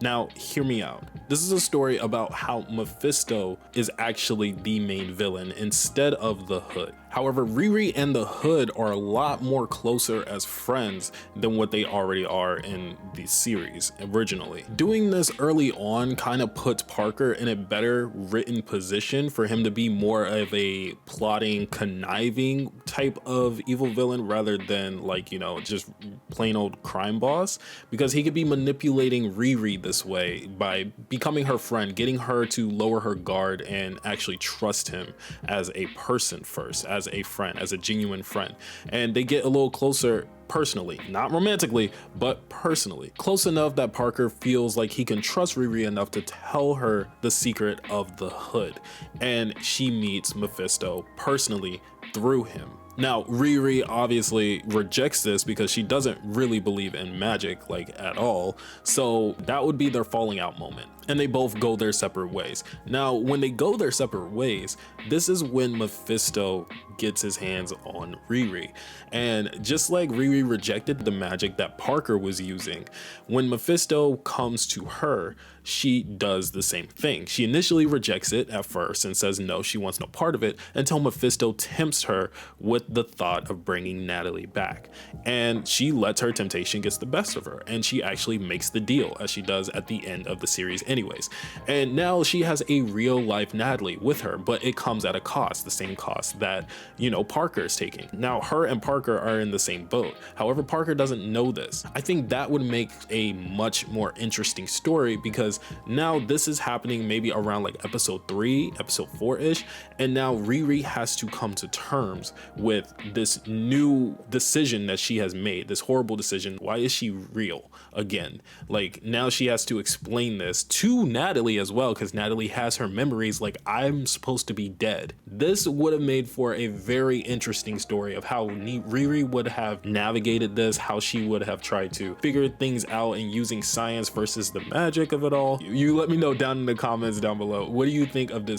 Now, hear me out. This is a story about how Mephisto is actually the main villain instead of the Hood. However, Riri and the Hood are a lot more closer as friends than what they already are in the series originally. Doing this early on kind of puts Parker in a better written position for him to be more of a plotting, conniving type of evil villain rather than, like, you know, just plain old crime boss, because he could be manipulating Riri this way by becoming her friend, getting her to lower her guard and actually trust him as a person first, as a friend, as a genuine friend. And they get a little closer personally, not romantically, but personally. Close enough that Parker feels like he can trust Riri enough to tell her the secret of the Hood. And she meets Mephisto personally through him. Now, Riri obviously rejects this because she doesn't really believe in magic, like, at all. So that would be their falling out moment. And they both go their separate ways. Now, when they go their separate ways, this is when Mephisto gets his hands on Riri. And just like Riri rejected the magic that Parker was using, when Mephisto comes to her, she does the same thing. She initially rejects it at first and says no, she wants no part of it, until Mephisto tempts her with the thought of bringing Natalie back. And she lets her temptation get the best of her, and she actually makes the deal, as she does at the end of the series anyways. And now she has a real life Natalie with her, but it comes at a cost, the same cost that, you know, Parker is taking. Now, her and Parker are in the same boat. However, Parker doesn't know this. I think that would make a much more interesting story, because now this is happening maybe around like episode 3, episode 4-ish, and now Riri has to come to terms with this new decision that she has made, this horrible decision. Why is she real again? Like, now she has to explain this to Natalie as well, because Natalie has her memories, like, I'm supposed to be dead. This would have made for a very interesting story of how Riri would have navigated this, how she would have tried to figure things out and using science versus the magic of it all. You let me know down in the comments down below. What do you think of this